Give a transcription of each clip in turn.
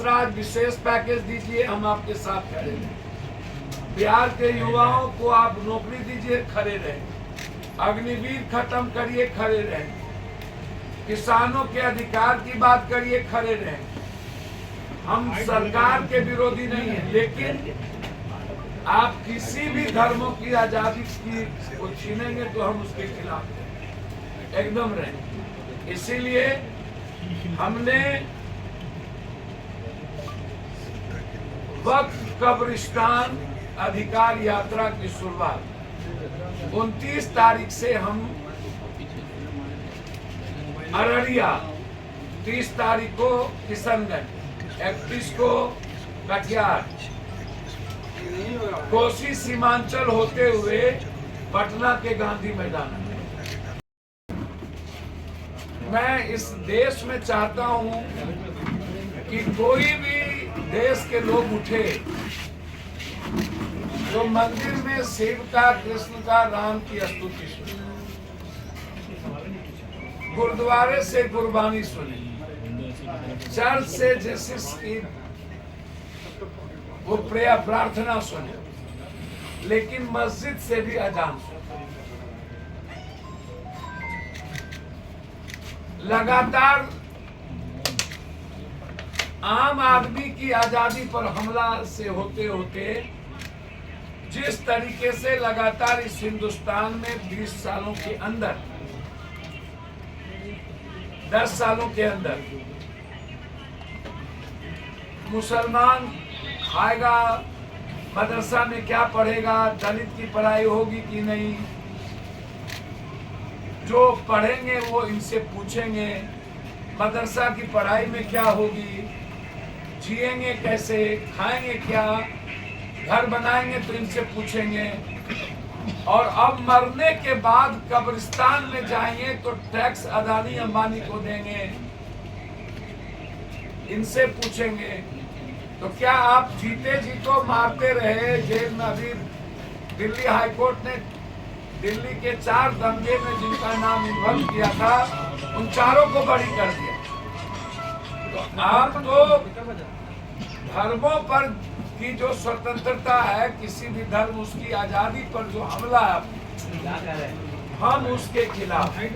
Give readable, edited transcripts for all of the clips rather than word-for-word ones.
राज विशेष package दीजिए, हम आपके साथ खड़े हैं। बिहार के युवाओं को आप नौकरी दीजिए, खड़े रहें। अग्निवीर खत्म करिए, खड़े रहें। किसानों के अधिकार की बात करिए, खड़े रहें। हम सरकार के विरोधी नहीं हैं, लेकिन आप किसी भी धर्मों की आजादी की को छीनेंगे तो हम उसके खिलाफ एकदम रहें। इसीलिए हमने वक्फ कब्रिस्तान अधिकार यात्रा की शुरुआत 29 तारीख से हम अररिया, 30 तारीख को किशनगंज, 31 को कटिहार, कोसी सीमांचल होते हुए पटना के गांधी मैदान में। मैं इस देश में चाहता हूं कि कोई भी देश के लोग उठे तो मंदिर में शिव का, कृष्ण का, राम की स्तुति सुने, गुरुद्वारे से गुरबानी सुने, चर्च से जीसस की वो प्रेयर प्रार्थना सुने, लेकिन मस्जिद से भी अजान सुने। लगातार आम आदमी की आजादी पर हमला से होते होते जिस तरीके से लगातार इस हिंदुस्तान में 20 सालों के अंदर, 10 सालों के अंदर मुसलमान खाएगा, मदरसा में क्या पढ़ेगा, दलित की पढ़ाई होगी कि नहीं, जो पढ़ेंगे वो इनसे पूछेंगे मदरसा की पढ़ाई में क्या होगी, जिएंगे कैसे, खाएंगे क्या, घर बनाएंगे तो इनसे पूछेंगे, और अब मरने के बाद कब्रिस्तान में जाएंगे तो टैक्स अदानी अंबानी को देंगे, इनसे पूछेंगे। तो क्या आप जीते जी को मारते रहे जेल में? अभी दिल्ली हाईकोर्ट ने दिल्ली के 4 दंगे में जिनका नाम इन्वॉल्व किया था, उन चारों को बरी कर दिया। तो आप तो धर्मों पर की जो स्वतंत्रता है, किसी भी धर्म उसकी आजादी पर जो हमला है, हम उसके खिलाफ हैं।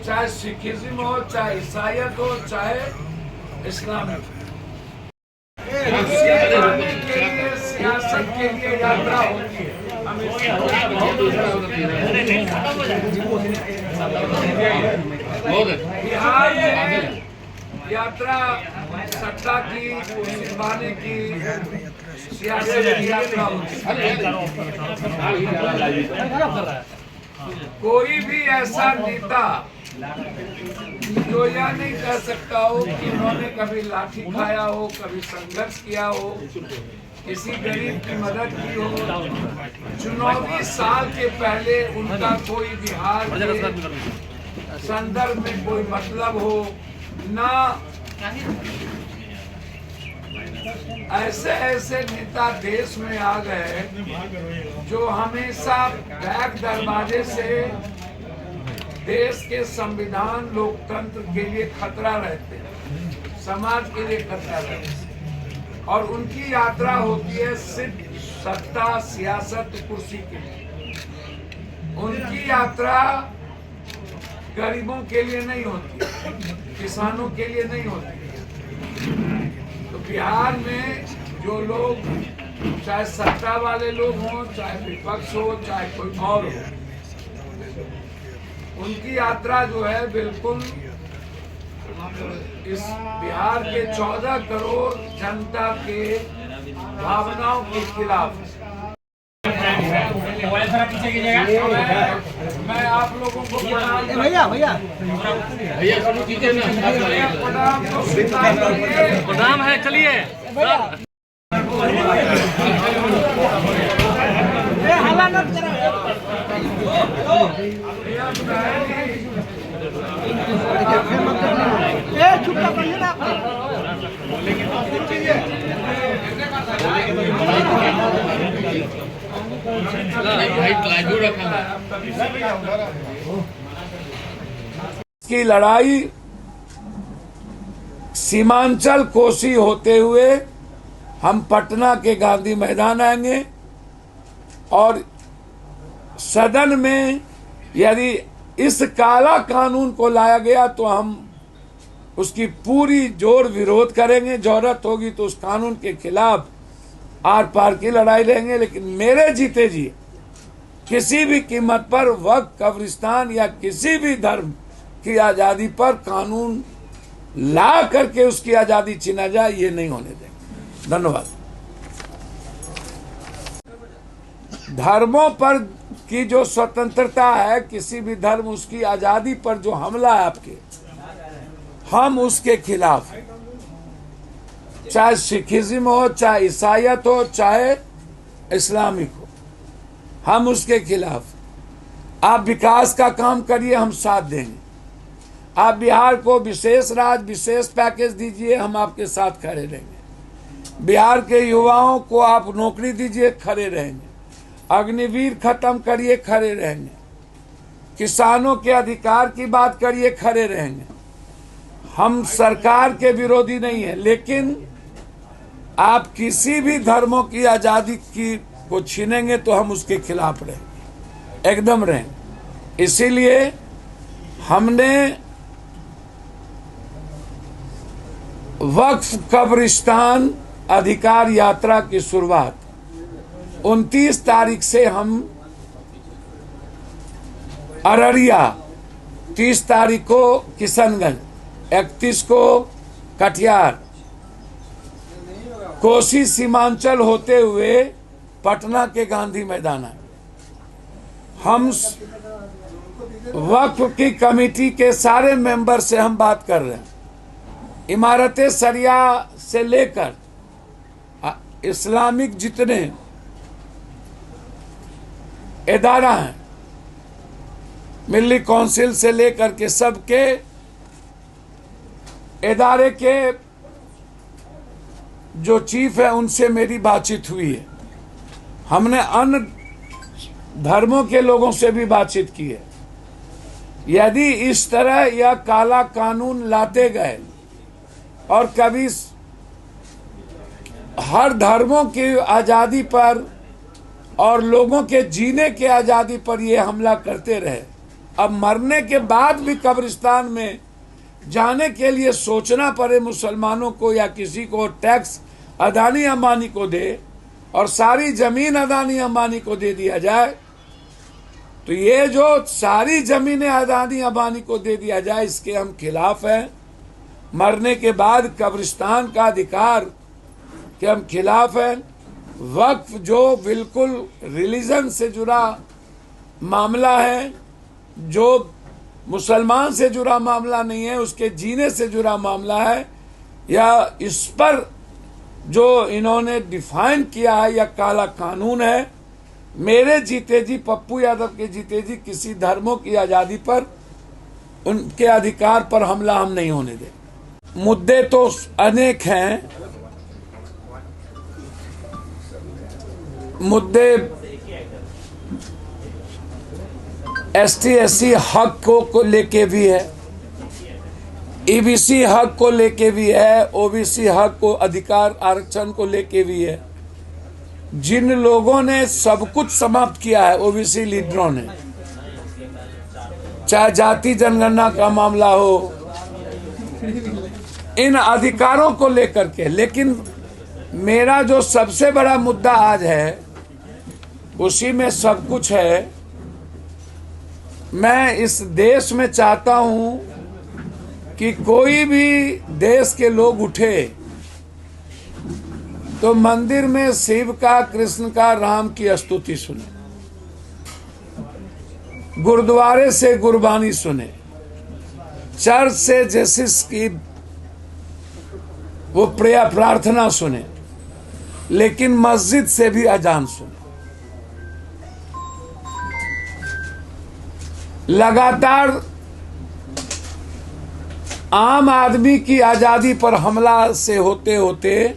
चाहे सिखिज्म हो, चाहे ईसाईयत हो, चाहे इस्लाम हो। सियासत के लिए यात्रा होती है। बिहार में यात्रा सत्ता की, सिलवाने की, सियासत की यात्रा होती है। कोई भी ऐसा नेता जो यह नहीं कह सकता हो कि उन्होंने कभी लाठी खाया हो, कभी संघर्ष किया हो, किसी गरीब की मदद की हो, चुनावी साल के पहले उनका कोई बिहार के संदर्भ में कोई मतलब हो ना। ऐसे नेता देश में आ गए जो हमेशा बैक दरवाजे से देश के संविधान, लोकतंत्र के लिए खतरा रहते हैं, समाज के लिए खतरा रहते हैं, और उनकी यात्रा होती है सिर्फ सत्ता, सियासत, कुर्सी के लिए। उनकी यात्रा गरीबों के लिए नहीं होती, किसानों के लिए नहीं होती। तो बिहार में जो लोग, चाहे सत्ता वाले लोग हों, चाहे विपक्ष हो, चाहे कोई और हो, उनकी यात्रा जो है बिल्कुल इस बिहार के 14 करोड़ जनता के भावनाओं के खिलाफ। मैं आप लोगों को प्रणाम है। चलिए की लड़ाई सीमांचल कोसी होते हुए हम पटना के गांधी मैदान आएंगे और सदन में यदि इस काला कानून को लाया गया तो हम उसकी पूरी जोर विरोध करेंगे। जरूरत होगी तो उस कानून के खिलाफ आर पार की लड़ाई लड़ेंगे, लेकिन मेरे जीते जी किसी भी कीमत पर वक्फ, कब्रिस्तान या किसी भी धर्म की आजादी पर कानून ला करके उसकी आजादी छीना जाए, ये नहीं होने देंगे। धन्यवाद। धर्मों पर की जो स्वतंत्रता है, किसी भी धर्म उसकी आजादी पर जो हमला है आपके, हम उसके खिलाफ हैं। चाहे सिखिज्म हो, चाहे ईसाईयत हो, चाहे इस्लामिक हो, हम उसके खिलाफ। आप विकास का काम करिए, हम साथ देंगे। आप बिहार को विशेष राज्य, विशेष पैकेज दीजिए, हम आपके साथ खड़े रहेंगे। बिहार के युवाओं को आप नौकरी दीजिए, खड़े रहेंगे। अग्निवीर खत्म करिए, खड़े रहेंगे। किसानों के अधिकार की बात करिए, खड़े रहेंगे। हम सरकार के विरोधी नहीं है, लेकिन आप किसी भी धर्मों की आजादी की को छीनेंगे तो हम उसके खिलाफ रहेंगे, एकदम रहेंगे। इसीलिए हमने वक्फ कब्रिस्तान अधिकार यात्रा की शुरुआत 29 तारीख से हम अररिया, 30 तारीख को किशनगंज, 31 को कटिहार, कोसी सीमांचल होते हुए पटना के गांधी मैदान है। हम वक्फ की कमेटी के सारे मेंबर से हम बात कर रहे हैं। इमारतें शरिया से लेकर इस्लामिक जितने इदारा हैं, मिल्ली काउंसिल से लेकर के सबके इदारे के जो चीफ है उनसे मेरी बातचीत हुई है। हमने अन्य धर्मों के लोगों से भी बातचीत की है। यदि इस तरह यह काला कानून लाते गए और कभी हर धर्मों की आज़ादी पर और लोगों के जीने के आज़ादी पर ये हमला करते रहे, अब मरने के बाद भी कब्रिस्तान में जाने के लिए सोचना पड़े मुसलमानों को या किसी को, टैक्स अदानी अंबानी को दे और सारी जमीन अदानी अंबानी को दे दिया जाए, तो ये जो सारी जमीनें अदानी अंबानी को दे दिया जाए, इसके हम खिलाफ हैं। मरने के बाद कब्रिस्तान का अधिकार के हम खिलाफ हैं। वक्फ जो बिल्कुल रिलीजन से जुड़ा मामला है, जो मुसलमान से जुड़ा मामला नहीं है, उसके जीने से जुड़ा मामला है, या इस पर जो इन्होंने डिफाइन किया है या काला कानून है, मेरे जीते जी, पप्पू यादव के जीते जी किसी धर्मों की आज़ादी पर, उनके अधिकार पर हमला हम नहीं होने देंगे। मुद्दे तो अनेक हैं। मुद्दे ST/SC हक को लेके भी है, EBC हक को लेके भी है, OBC हक को, अधिकार आरक्षण को लेके भी है। जिन लोगों ने सब कुछ समाप्त किया है, OBC लीडरों ने, चाहे जाति जनगणना का मामला हो, इन अधिकारों को लेकर के। लेकिन मेरा जो सबसे बड़ा मुद्दा आज है, उसी में सब कुछ है। मैं इस देश में चाहता हूं कि कोई भी देश के लोग उठे तो मंदिर में शिव का, कृष्ण का, राम की स्तुति सुने, गुरुद्वारे से गुरबानी सुने, चर्च से जीसस की वो प्रार्थना सुने, लेकिन मस्जिद से भी अजान सुने। लगातार आम आदमी की आज़ादी पर हमला से होते होते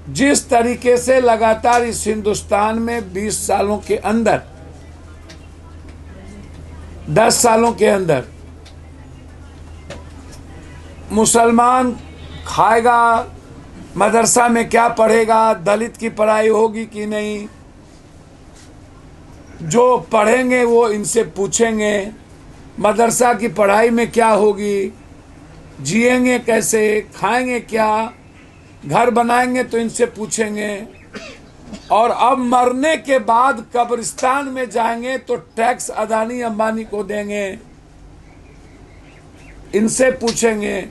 जिस तरीके से लगातार इस हिंदुस्तान में 20 सालों के अंदर, 10 सालों के अंदर मुसलमान खाएगा, मदरसा में क्या पढ़ेगा, दलित की पढ़ाई होगी कि नहीं, जो पढ़ेंगे वो इनसे पूछेंगे। मदरसा की पढ़ाई में क्या होगी, जिएंगे कैसे, खाएंगे क्या, घर बनाएंगे तो इनसे पूछेंगे। और अब मरने के बाद कब्रिस्तान में जाएंगे तो टैक्स अदानी अंबानी को देंगे, इनसे पूछेंगे।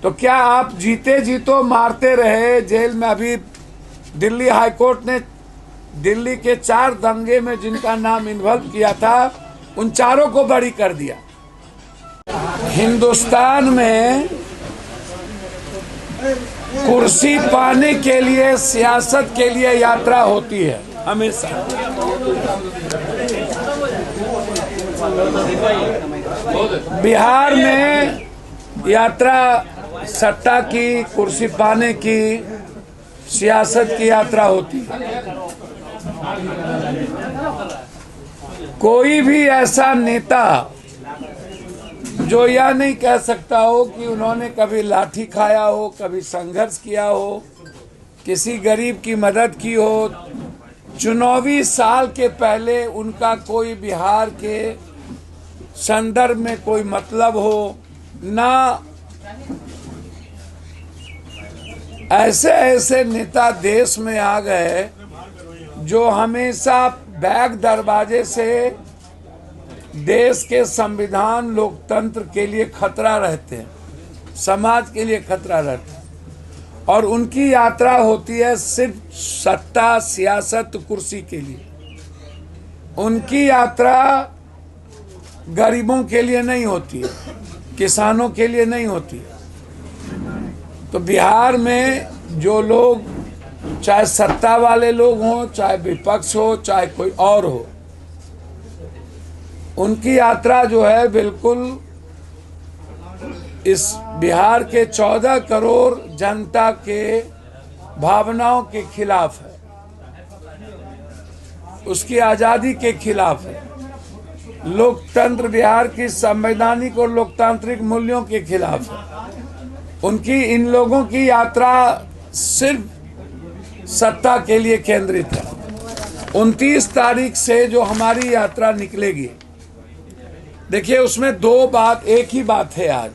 तो क्या आप जीते जी तो मारते रहे जेल में? अभी दिल्ली हाईकोर्ट ने दिल्ली के 4 दंगे में जिनका नाम इन्वॉल्व किया था उन चारों को बरी कर दिया। हिंदुस्तान में कुर्सी पाने के लिए, सियासत के लिए यात्रा होती है हमेशा। बिहार में यात्रा सत्ता की, कुर्सी पाने की, सियासत की यात्रा होती है। कोई भी ऐसा नेता जो यह नहीं कह सकता हो कि उन्होंने कभी लाठी खाया हो, कभी संघर्ष किया हो, किसी गरीब की मदद की हो, चुनावी साल के पहले उनका कोई बिहार के संदर्भ में कोई मतलब हो ना। ऐसे ऐसे नेता देश में आ गए जो हमेशा बैक दरवाजे से देश के संविधान, लोकतंत्र के लिए खतरा रहते हैं, समाज के लिए खतरा रहता है। और उनकी यात्रा होती है सिर्फ सत्ता, सियासत, कुर्सी के लिए। उनकी यात्रा गरीबों के लिए नहीं होती है, किसानों के लिए नहीं होती है। तो बिहार में जो लोग, चाहे सत्ता वाले लोग हों, चाहे विपक्ष हो, चाहे कोई और हो, उनकी यात्रा जो है बिल्कुल इस बिहार के 14 करोड़ जनता के भावनाओं के खिलाफ है, उसकी आज़ादी के खिलाफ है, लोकतंत्र, बिहार की संवैधानिक और लोकतांत्रिक मूल्यों के खिलाफ है। उनकी, इन लोगों की यात्रा सिर्फ सत्ता के लिए केंद्रित है। 29 तारीख से जो हमारी यात्रा निकलेगी, देखिए उसमें एक ही बात है आज